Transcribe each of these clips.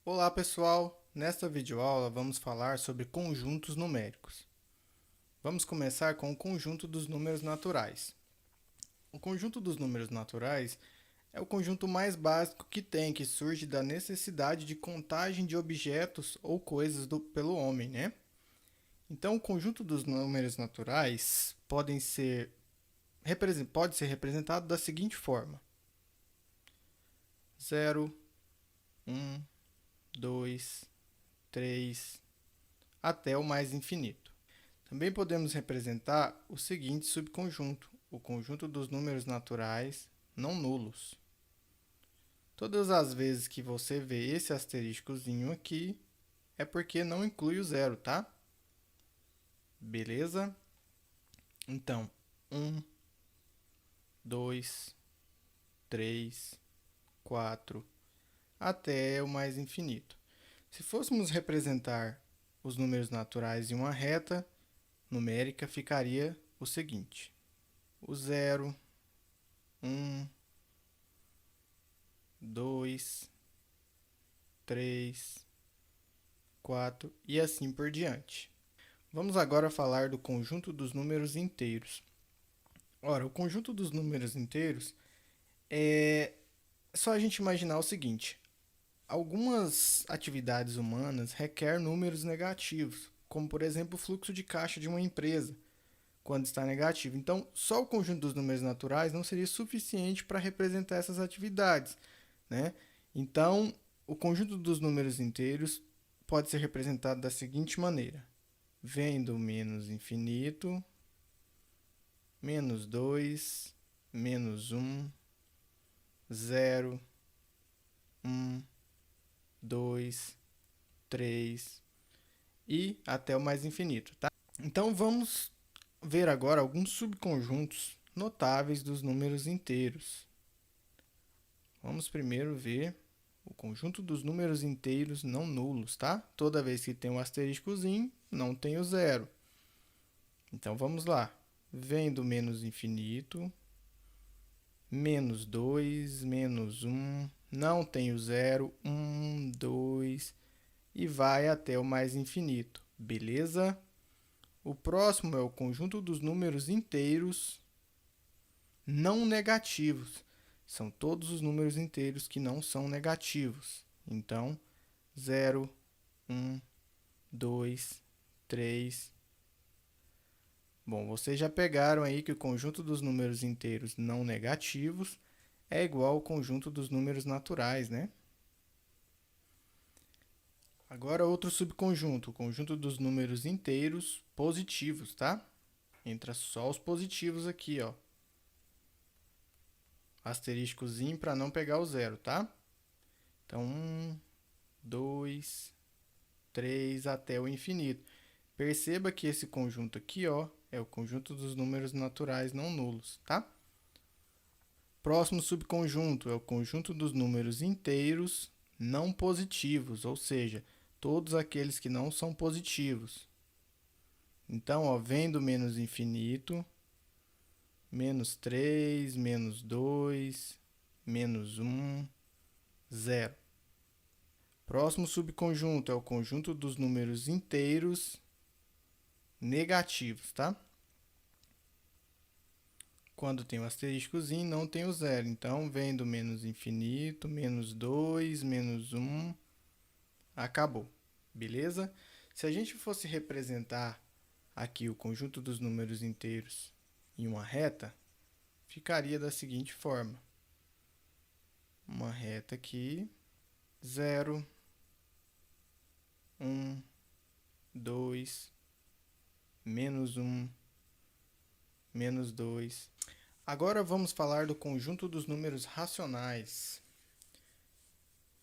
Olá pessoal, nesta videoaula vamos falar sobre conjuntos numéricos. Vamos começar com o conjunto dos números naturais. O conjunto dos números naturais é o conjunto mais básico que surge da necessidade de contagem de objetos ou coisas pelo homem, né? Então, o conjunto dos números naturais pode ser representado da seguinte forma: 0, 1, 2, 3, até o mais infinito. Também podemos representar o seguinte subconjunto, o conjunto dos números naturais não nulos. Todas as vezes que você vê esse asteriscozinho aqui, é porque não inclui o zero, tá? Beleza? Então, 1, 2, 3, 4, até o mais infinito. Se fôssemos representar os números naturais em uma reta numérica, ficaria o seguinte: o 0, 1, 2, 3, 4 e assim por diante. Vamos agora falar do conjunto dos números inteiros. Ora, o conjunto dos números inteiros é só a gente imaginar o seguinte: algumas atividades humanas requerem números negativos, como por exemplo o fluxo de caixa de uma empresa, quando está negativo. Então, só o conjunto dos números naturais não seria suficiente para representar essas atividades, né? Então, o conjunto dos números inteiros pode ser representado da seguinte maneira: vem do menos infinito, menos 2, menos 1, 0, 1, 2, 3 e até o mais infinito, tá? Então, vamos ver agora alguns subconjuntos notáveis dos números inteiros. Vamos primeiro ver o conjunto dos números inteiros não nulos, tá? Toda vez que tem um asteriscozinho, não tem o zero. Então, vamos lá. Vem do menos infinito, menos 2, menos 1, não tem o zero, 1, 2, e vai até o mais infinito, beleza? O próximo é o conjunto dos números inteiros não negativos. São todos os números inteiros que não são negativos. Então, 0, 1, 2, 3. Bom, vocês já pegaram aí que o conjunto dos números inteiros não negativos é igual ao conjunto dos números naturais, né? Agora outro subconjunto, o conjunto dos números inteiros positivos, tá? Entra só os positivos aqui, ó. Asteriscozinho para não pegar o zero, tá? Então, 1, 2, 3 até o infinito. Perceba que esse conjunto aqui, ó, é o conjunto dos números naturais não nulos, tá? Próximo subconjunto é o conjunto dos números inteiros não positivos, ou seja, todos aqueles que não são positivos. Então, ó, vem do menos infinito, menos 3, menos 2, menos 1, 0. Próximo subconjunto é o conjunto dos números inteiros negativos, tá? Quando tem o asteriscozinho, não tem o zero. Então, vem do menos infinito, menos 2, menos 1, acabou. Beleza? Se a gente fosse representar aqui o conjunto dos números inteiros em uma reta, ficaria da seguinte forma: uma reta aqui, 0, 1, 2, menos 1, menos 2. Agora vamos falar do conjunto dos números racionais.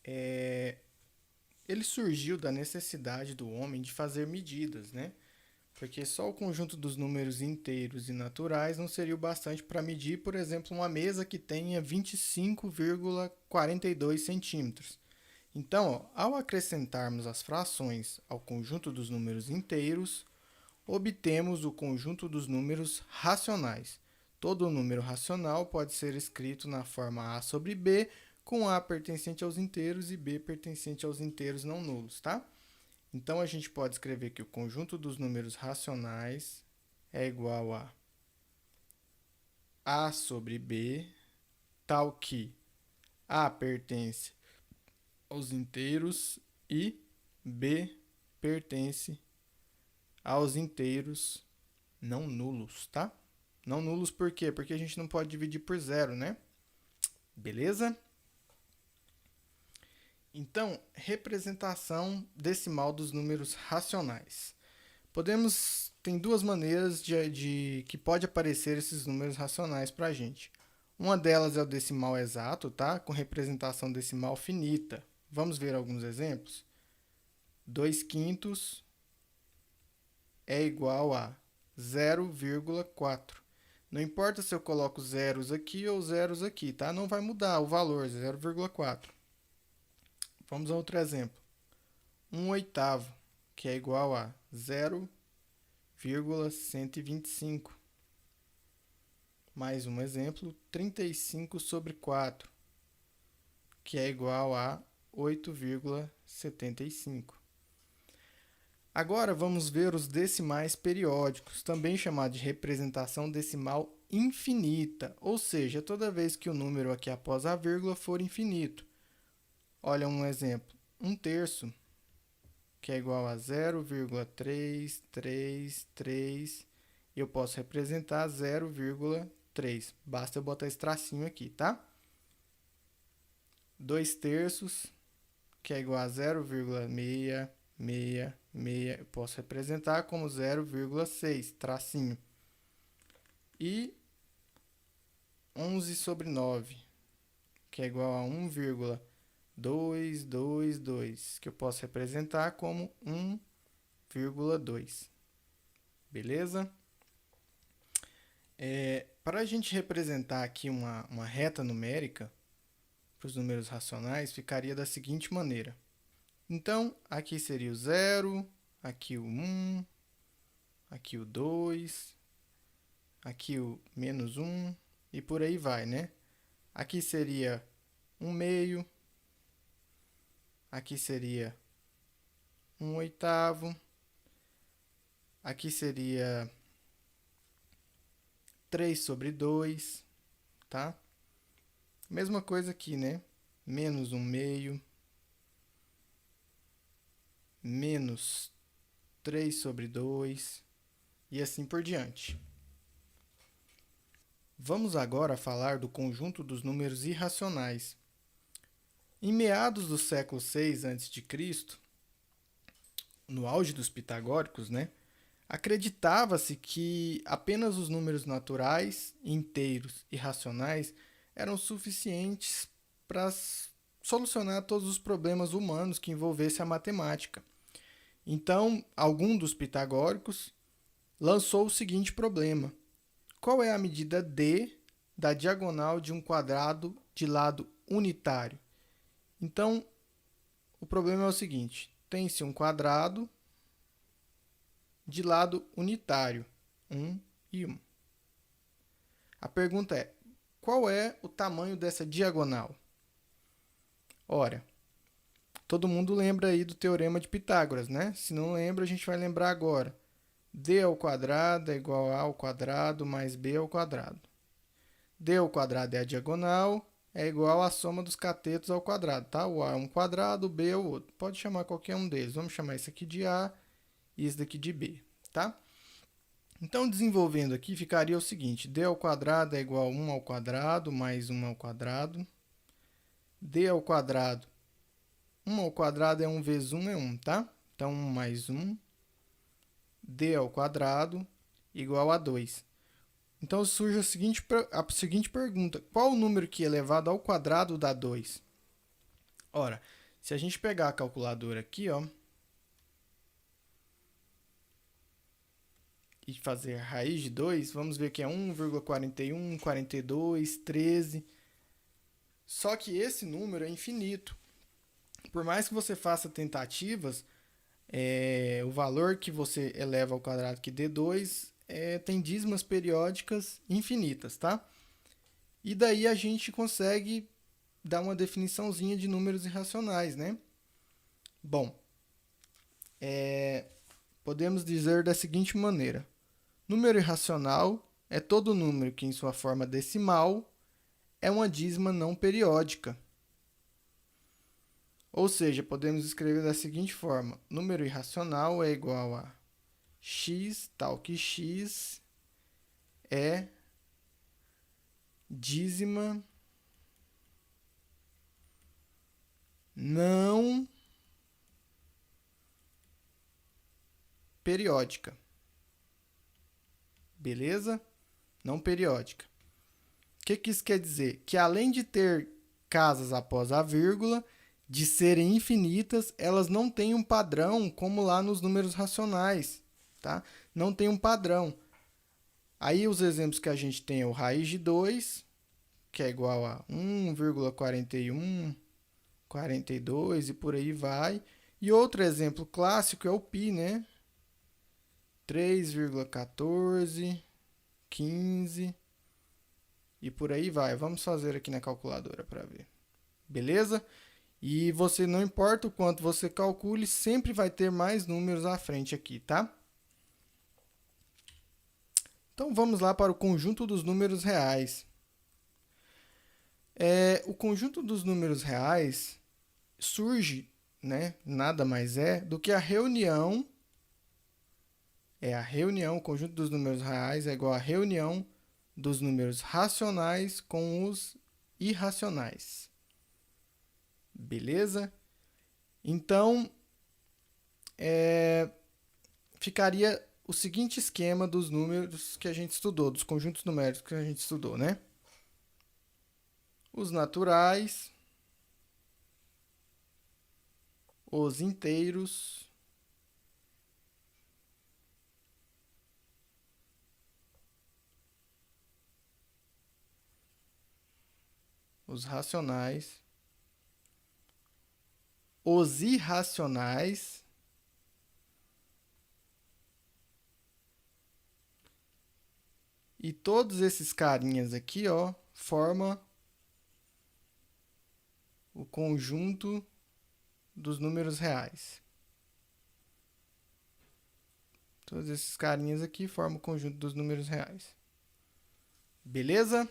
Ele surgiu da necessidade do homem de fazer medidas, né? Porque só o conjunto dos números inteiros e naturais não seria o bastante para medir, por exemplo, uma mesa que tenha 25,42 centímetros. Então, ó, ao acrescentarmos as frações ao conjunto dos números inteiros, obtemos o conjunto dos números racionais. Todo número racional pode ser escrito na forma a sobre b com A pertencente aos inteiros e B pertencente aos inteiros não nulos, tá? Então, a gente pode escrever que o conjunto dos números racionais é igual a A sobre B, tal que A pertence aos inteiros e B pertence aos inteiros não nulos, tá? Não nulos por quê? Porque a gente não pode dividir por zero, né? Beleza? Então, representação decimal dos números racionais. Tem duas maneiras de que pode aparecer esses números racionais para a gente. Uma delas é o decimal exato, tá? Com representação decimal finita. Vamos ver alguns exemplos? 2/5 é igual a 0,4. Não importa se eu coloco zeros aqui ou zeros aqui, tá? Não vai mudar o valor, 0,4. Vamos a outro exemplo. 1/8, que é igual a 0,125. Mais um exemplo, 35/4, que é igual a 8,75. Agora vamos ver os decimais periódicos, também chamado de representação decimal infinita, ou seja, toda vez que o número aqui após a vírgula for infinito. Olha um exemplo, 1/3, que é igual a 0,333, e eu posso representar 0,3. Basta eu botar esse tracinho aqui, tá? 2/3, que é igual a 0,666, eu posso representar como 0,6, tracinho. E 11/9, que é igual a 1,222, que eu posso representar como 1,2. Beleza? Para a gente representar aqui uma reta numérica para os números racionais, ficaria da seguinte maneira. Então, aqui seria o 0, aqui o 1, aqui o 2, aqui o -1 e por aí vai, né? Aqui seria 1/2, aqui seria 1/8, aqui seria 3/2, tá? Mesma coisa aqui, né? -1/2, menos 3/2 e assim por diante. Vamos agora falar do conjunto dos números irracionais. Em meados do século VI a.C., no auge dos pitagóricos, né, acreditava-se que apenas os números naturais, inteiros e racionais eram suficientes para solucionar todos os problemas humanos que envolvessem a matemática. Então, algum dos pitagóricos lançou o seguinte problema: qual é a medida d da diagonal de um quadrado de lado unitário? Então, o problema é o seguinte: tem-se um quadrado de lado unitário, 1 e 1. A pergunta é: qual é o tamanho dessa diagonal? Ora, todo mundo lembra aí do teorema de Pitágoras, né? Se não lembra, a gente vai lembrar agora. D ao quadrado é igual a ao quadrado mais b ao quadrado. D ao quadrado é a diagonal, é igual à soma dos catetos ao quadrado, tá? O A é um quadrado, o B é o outro. Pode chamar qualquer um deles. Vamos chamar esse aqui de A e esse daqui de B, tá? Então, desenvolvendo aqui, ficaria o seguinte: d ao quadrado é igual a 1 ao quadrado mais 1 ao quadrado. D ao quadrado, 1 ao quadrado é 1 vezes 1 é 1, tá? Então, 1 mais 1. D ao quadrado igual a 2. Então, surge a seguinte pergunta: qual o número que elevado ao quadrado dá 2? Ora, se a gente pegar a calculadora aqui, ó, e fazer raiz de 2, vamos ver que é 1,41, 42, 13. Só que esse número é infinito. Por mais que você faça tentativas, o valor que você eleva ao quadrado que dê 2 tem dízimas periódicas infinitas, tá? E daí a gente consegue dar uma definiçãozinha de números irracionais, né? Bom, podemos dizer da seguinte maneira: número irracional é todo número que, em sua forma decimal, é uma dízima não periódica. Ou seja, podemos escrever da seguinte forma: número irracional é igual a x, tal que x é dízima não periódica. Beleza? Não periódica. O que isso quer dizer? Que além de ter casas após a vírgula, de serem infinitas, elas não têm um padrão como lá nos números racionais, tá? Não tem um padrão. Aí os exemplos que a gente tem é o raiz de 2, que é igual a 1,41, 42 e por aí vai. E outro exemplo clássico é o π, né? 3,14, 15 e por aí vai. Vamos fazer aqui na calculadora para ver. Beleza? E você, não importa o quanto você calcule, sempre vai ter mais números à frente aqui, tá? Então vamos lá para o conjunto dos números reais. O conjunto dos números reais surge, né, nada mais é do que a reunião. O conjunto dos números reais é igual à reunião dos números racionais com os irracionais. Beleza? Então, ficaria o seguinte esquema dos números que a gente estudou, dos conjuntos numéricos que a gente estudou, né? Os naturais, os inteiros, os racionais, os irracionais e todos esses carinhas aqui, ó, formam o conjunto dos números reais. Todos esses carinhas aqui formam o conjunto dos números reais. Beleza?